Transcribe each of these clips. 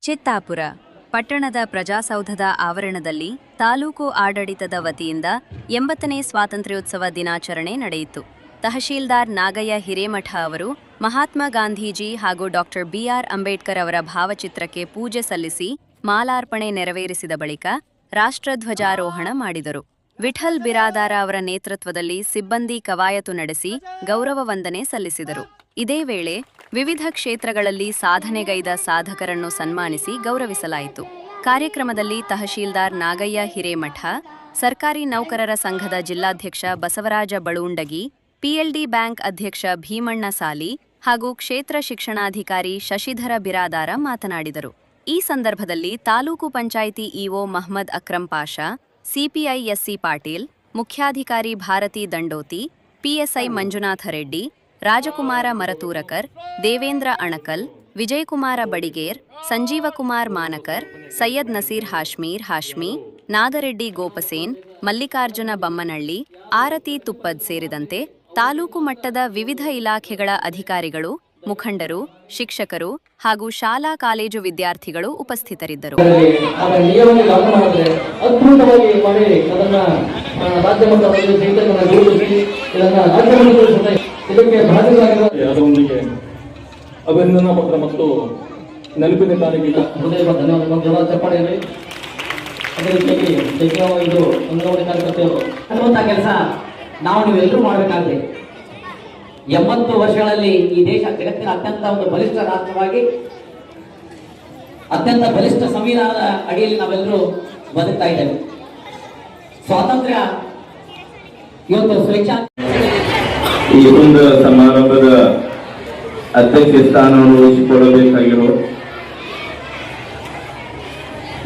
ಚಿತ್ತಾಪುರ ಪಟ್ಟಣದ ಪ್ರಜಾಸೌಧದ ಆವರಣದಲ್ಲಿ ತಾಲೂಕು ಆಡಳಿತದ ವತಿಯಿಂದ 80ನೇ ಸ್ವಾತಂತ್ರ್ಯೋತ್ಸವ ದಿನಾಚರಣೆ ನಡೆಯಿತು. ತಹಶೀಲ್ದಾರ್ ನಾಗಯ್ಯ ಹಿರೇಮಠ ಅವರು ಮಹಾತ್ಮ ಗಾಂಧೀಜಿ ಹಾಗೂ ಡಾಕ್ಟರ್ ಬಿಆರ್ ಅಂಬೇಡ್ಕರ್ ಅವರ ಭಾವಚಿತ್ರಕ್ಕೆ ಪೂಜೆ ಸಲ್ಲಿಸಿ ಮಾಲಾರ್ಪಣೆ ನೆರವೇರಿಸಿದ ಬಳಿಕ ರಾಷ್ಟ್ರಧ್ವಜಾರೋಹಣ ಮಾಡಿದರು. ವಿಠಲ್ ಬಿರಾದಾರ ಅವರ ನೇತೃತ್ವದಲ್ಲಿ ಸಿಬ್ಬಂದಿ ಕವಾಯತು ನಡೆಸಿ ಗೌರವ ವಂದನೆ ಸಲ್ಲಿಸಿದರು. ಇದೇ ವೇಳೆ ವಿವಿಧ ಕ್ಷೇತ್ರಗಳಲ್ಲಿ ಸಾಧನೆಗೈದ ಸಾಧಕರನ್ನು ಸನ್ಮಾನಿಸಿ ಗೌರವಿಸಲಾಯಿತು. ಕಾರ್ಯಕ್ರಮದಲ್ಲಿ ತಹಶೀಲ್ದಾರ್ ನಾಗಯ್ಯ ಹಿರೇಮಠ, ಸರ್ಕಾರಿ ನೌಕರರ ಸಂಘದ ಜಿಲ್ಲಾಧ್ಯಕ್ಷ ಬಸವರಾಜ ಬಳುಂಡಗಿ, ಪಿಎಲ್ಡಿ ಬ್ಯಾಂಕ್ ಅಧ್ಯಕ್ಷ ಭೀಮಣ್ಣ ಸಾಲಿ ಹಾಗೂ ಕ್ಷೇತ್ರ ಶಿಕ್ಷಣಾಧಿಕಾರಿ ಶಶಿಧರ ಬಿರಾದಾರ ಮಾತನಾಡಿದರು. ಈ ಸಂದರ್ಭದಲ್ಲಿ taluk panchayat EO Mohammed Akram Pasha, CPI SC Patil, ಮುಖ್ಯಾಧಿಕಾರಿ ಭಾರತಿ ದಂಡೋತಿ, ಪಿಎಸ್ಐ ಮಂಜುನಾಥ ರೆಡ್ಡಿ, ರಾಜಕುಮಾರ ಮರತೂರಕರ್, ದೇವೇಂದ್ರ ಅಣಕಲ್, ವಿಜಯಕುಮಾರ ಬಡಿಗೇರ್, ಸಂಜೀವಕುಮಾರ್ ಮಾನಕರ್, ಸೈಯದ್ ನಸೀರ್ ಹಾಶ್ಮಿ, ನಾಗರೆಡ್ಡಿ ಗೋಪಸೇನ್, ಮಲ್ಲಿಕಾರ್ಜುನ ಬಮ್ಮನಳ್ಳಿ, ಆರತಿ ತುಪ್ಪದ್ ಸೇರಿದಂತೆ ತಾಲೂಕು ಮಟ್ಟದ ವಿವಿಧ ಇಲಾಖೆಗಳ ಅಧಿಕಾರಿಗಳು, ಮುಖಂಡರು, ಶಿಕ್ಷಕರು ಹಾಗೂ ಶಾಲಾ ಕಾಲೇಜು ವಿದ್ಯಾರ್ಥಿಗಳು ಉಪಸ್ಥಿತರಿದ್ದರು. ಅಭಿನಂದನಾ ಪತ್ರ ಮತ್ತು ನೆನಪಿನ ತಾರೀಕಿನ ಕೆಲಸ ನಾವು ನೀವೆಲ್ಲರೂ ಮಾಡಬೇಕಾಗಿದೆ. 80 ವರ್ಷಗಳಲ್ಲಿ ಈ ದೇಶ ಜಗತ್ತಿನ ಅತ್ಯಂತ ಒಂದು ಬಲಿಷ್ಠ ರಾಷ್ಟ್ರವಾಗಿ, ಅತ್ಯಂತ ಬಲಿಷ್ಠ ಸಂವಿಧಾನದ ಅಡಿಯಲ್ಲಿ ನಾವೆಲ್ಲರೂ ಬದುಕ್ತಾ ಇದ್ದೇವೆ. ಸ್ವಾತಂತ್ರ್ಯ ಇವತ್ತು ಸ್ವೇಚ್ಛಾ ಈ ಒಂದು ಸಮಾರಂಭದ ಅಧ್ಯಕ್ಷ ಸ್ಥಾನವನ್ನು ವಹಿಸಿಕೊಳ್ಳಬೇಕಾಗಿರುವ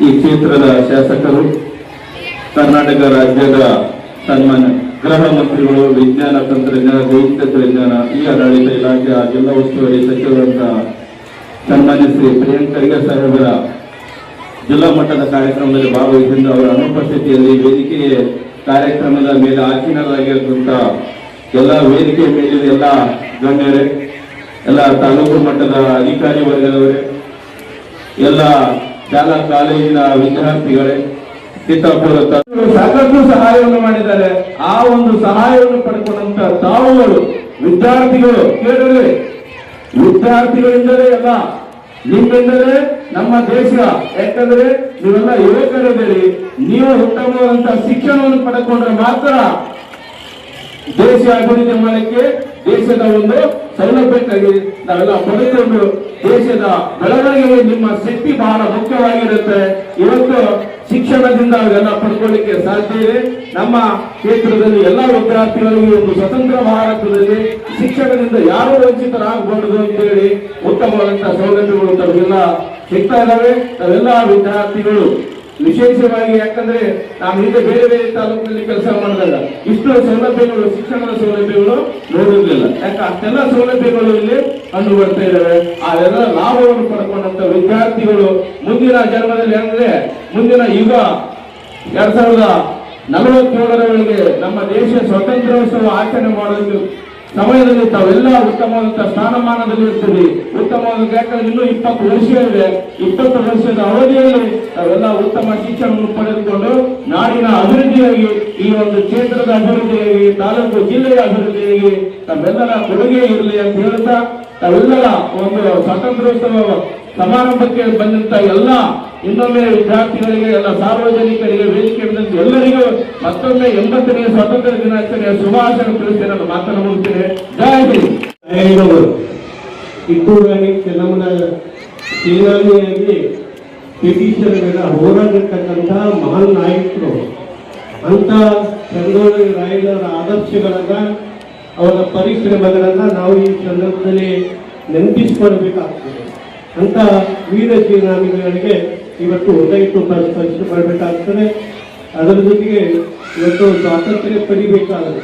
ಈ ಕ್ಷೇತ್ರದ ಶಾಸಕರು, ಕರ್ನಾಟಕ ರಾಜ್ಯದ ಸನ್ಮಾನ್ಯ ಗೃಹ ಮಂತ್ರಿಗಳು, ವಿಜ್ಞಾನ ತಂತ್ರಜ್ಞಾನ, ದೈಹಿಕ ತಂತ್ರಜ್ಞಾನ, ಈ ಆಡಳಿತ ಇಲಾಖೆ ಜಿಲ್ಲಾ ಉಸ್ತುವಾರಿ ಸಚಿವರಂತಹ ಸನ್ಮಾನ್ಯ ಶ್ರೀ ಪ್ರಿಯಾಂಕ್ ಖರ್ಗೆ ಸಾಹೇಬರ ಜಿಲ್ಲಾ ಮಟ್ಟದ ಕಾರ್ಯಕ್ರಮದಲ್ಲಿ ಭಾಗವಹಿಸಿದ ಅವರ ಅನುಪಸ್ಥಿತಿಯಲ್ಲಿ ವೇದಿಕೆಯ ಕಾರ್ಯಕ್ರಮದ ಮೇಲೆ ಆಸೀನರಾಗಿರುವಂತ ಎಲ್ಲ ವೇದಿಕೆ ಮೇಲಿನ ಎಲ್ಲ ಗಣ್ಯರೇ, ಎಲ್ಲ ತಾಲೂಕು ಮಟ್ಟದ ಅಧಿಕಾರಿ ವರ್ಗದವರೇ, ಎಲ್ಲ ಶಾಲಾ ಕಾಲೇಜಿನ ವಿದ್ಯಾರ್ಥಿಗಳೇ, ಸಾಕಷ್ಟು ಸಹಾಯವನ್ನು ಮಾಡಿದ್ದಾರೆ. ಆ ಒಂದು ಸಹಾಯವನ್ನು ಪಡ್ಕೊಂಡಂತ ತಾವುಗಳು ವಿದ್ಯಾರ್ಥಿಗಳು ಕೇಳಲಿ, ವಿದ್ಯಾರ್ಥಿಗಳಿಂದಲೇ ಎಲ್ಲ, ನಿಮ್ಮಿಂದಲೇ ನಮ್ಮ ದೇಶ. ಯಾಕಂದ್ರೆ ನೀವೆಲ್ಲ ಯುವಕರಿದ್ದೀರಿ, ನೀವು ಉತ್ತಮವಾದಂತಹ ಶಿಕ್ಷಣವನ್ನು ಪಡ್ಕೊಂಡ್ರೆ ಮಾತ್ರ ದೇಶ ಅಭಿವೃದ್ಧಿ ಮಾಡಲಿಕ್ಕೆ, ದೇಶದ ಒಂದು ಸೌಲಭ್ಯಕ್ಕಾಗಿ ನಾವೆಲ್ಲ ಪಡೆದುಕೊಂಡು ದೇಶದ ಬೆಳವಣಿಗೆಗೆ ನಿಮ್ಮ ಶಕ್ತಿ ಬಹಳ ಮುಖ್ಯವಾಗಿರುತ್ತೆ. ಇವತ್ತು ಶಿಕ್ಷಣದಿಂದ ಅವೆಲ್ಲ ಪಡ್ಕೊಳ್ಳಿಕ್ಕೆ ಸಾಧ್ಯ ಇದೆ. ನಮ್ಮ ಕ್ಷೇತ್ರದಲ್ಲಿ ಎಲ್ಲ ವಿದ್ಯಾರ್ಥಿಗಳಿಗೂ ಒಂದು ಸ್ವತಂತ್ರ ಭಾರತದಲ್ಲಿ ಶಿಕ್ಷಣದಿಂದ ಯಾರೂ ವಂಚಿತರಾಗಬಾರದು ಅಂತೇಳಿ ಉತ್ತಮವಾದಂತಹ ಸೌಲಭ್ಯಗಳು ತಮಗೆಲ್ಲ ಸಿಗ್ತಾ ಇದ್ದಾವೆ. ನಾವೆಲ್ಲ ವಿದ್ಯಾರ್ಥಿಗಳು ವಿಶೇಷವಾಗಿ, ಯಾಕಂದ್ರೆ ನಾವು ಹಿಂದೆ ಬೇರೆ ಬೇರೆ ತಾಲೂಕಿನಲ್ಲಿ ಕೆಲಸ ಮಾಡಿದಾಗ ಇಷ್ಟು ಸೌಲಭ್ಯಗಳು, ಶಿಕ್ಷಣದ ಸೌಲಭ್ಯಗಳು ನೋಡಿರ್ಲಿಲ್ಲ. ಯಾಕೆ ಅಷ್ಟೆಲ್ಲ ಸೌಲಭ್ಯಗಳು ಇಲ್ಲಿ ಕಂಡು ಬರ್ತಾ ಇದ್ದಾವೆ. ಅದೆಲ್ಲ ಲಾಭವನ್ನು ಪಡ್ಕೊಂಡಂತ ವಿದ್ಯಾರ್ಥಿಗಳು ಮುಂದಿನ ಜನ್ಮದಲ್ಲಿ ಅಂದ್ರೆ ಮುಂದಿನ ಯುಗ 2047ರವರೆಗೆ ನಮ್ಮ ದೇಶ ಸ್ವಾತಂತ್ರ್ಯೋತ್ಸವ ಆಚರಣೆ ಮಾಡೋದಕ್ಕೆ ಸಮಯದಲ್ಲಿ ತಾವೆಲ್ಲ ಉತ್ತಮವಾದಂತಹ ಸ್ಥಾನಮಾನದಲ್ಲಿ ಇರ್ತೀವಿ. ಉತ್ತಮವಾದ, ಯಾಕಂದ್ರೆ ಇನ್ನೂ 20 ವರ್ಷ ಇದೆ. 20 ವರ್ಷದ ಅವಧಿಯಲ್ಲಿ ತಾವೆಲ್ಲ ಉತ್ತಮ ಶಿಕ್ಷಣವನ್ನು ಪಡೆದುಕೊಂಡು ನಾಡಿನ ಅಭಿವೃದ್ಧಿಯಾಗಿ, ಈ ಒಂದು ಕ್ಷೇತ್ರದ ಅಭಿವೃದ್ಧಿಯಾಗಿ, ತಾಲೂಕು ಜಿಲ್ಲೆಯ ಅಭಿವೃದ್ಧಿಯಾಗಿ ತಾವೆಲ್ಲರ ಕೊಡುಗೆ ಇರಲಿ ಅಂತ ಹೇಳ್ತಾ, ತಾವೆಲ್ಲರ ಒಂದು ಸ್ವಾತಂತ್ರ್ಯೋತ್ಸವ ಸಮಾರಂಭಕ್ಕೆ ಬಂದಂತ ಎಲ್ಲ ಇನ್ನೊಮ್ಮೆ ವಿದ್ಯಾರ್ಥಿಗಳಿಗೆ, ಎಲ್ಲ ಸಾರ್ವಜನಿಕರಿಗೆ, ವೇದಿಕೆ ಎಲ್ಲರಿಗೂ ಮತ್ತೊಮ್ಮೆ 80ನೇ ಸ್ವಾತಂತ್ರ್ಯ ದಿನಾಚರಣೆಯ ಶುಭಾಶಯ ತಿಳಿಸಿ ನಾನು ಮಾತನ್ನು ಮುಗಿಸ್ತೇನೆ. ಜೈ ಹಿಂದ್. ಟಿಪ್ಪು ರಾಣಿ ಚೆನ್ನಮ್ಮನ ಸೇನಾನಿಯಾಗಿ ಬ್ರಿಟಿಷರ ಹೋರಾಡಿರ್ತಕ್ಕಂಥ ಮಹಾನ್ ನಾಯಕರು. ಅಂತ ಚಂದೋಳಿ ರಾಯರ ಆದರ್ಶಗಳನ್ನ, ಅವರ ಪರಿಶ್ರಮಗಳನ್ನ ನಾವು ಈ ಸಂದರ್ಭದಲ್ಲಿ ನೆನಪಿಸಿಕೊಳ್ಬೇಕಾಗ್ತದೆ. ಅಂತ ವೀರ ಸೇನಾನಿಗಳಿಗೆ ಇವತ್ತು ಹೃದಯ ಸ್ಪರ್ಶ ಮಾಡಬೇಕಾಗ್ತದೆ. ಅದರ ಜೊತೆಗೆ ಇವತ್ತು ಸ್ವಾತಂತ್ರ್ಯ ಪಡಿಬೇಕಾದರೆ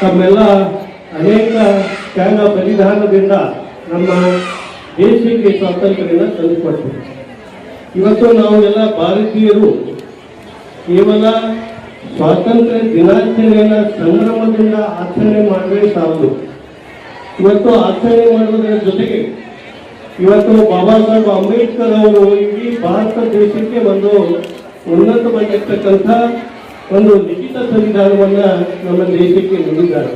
ತಮ್ಮೆಲ್ಲ ಅನೇಕ ತ್ಯಾಗ ಬಲಿದಾನದಿಂದ ನಮ್ಮ ದೇಶಕ್ಕೆ ಸ್ವಾತಂತ್ರ್ಯನ ತಂದುಕೊಡ್ತೀವಿ. ಇವತ್ತು ನಾವು ಎಲ್ಲ ಭಾರತೀಯರು ಕೇವಲ ಸ್ವಾತಂತ್ರ್ಯ ದಿನಾಚರಣೆಯನ್ನು ಸಂಭ್ರಮದಿಂದ ಆಚರಣೆ ಮಾಡಲೇ ಸಾಲದು. ಇವತ್ತು ಆಚರಣೆ ಮಾಡುವುದರ ಜೊತೆಗೆ ಇವತ್ತು ಬಾಬಾ ಸಾಹೇಬ್ ಅಂಬೇಡ್ಕರ್ ಅವರು ಇಡೀ ಭಾರತ ದೇಶಕ್ಕೆ ಒಂದು ಉನ್ನತವಾಗಿರ್ತಕ್ಕಂಥ ಒಂದು ಲಿಖಿತ ಸಂವಿಧಾನವನ್ನ ನಮ್ಮ ದೇಶಕ್ಕೆ ನೀಡಿದ್ದಾರೆ.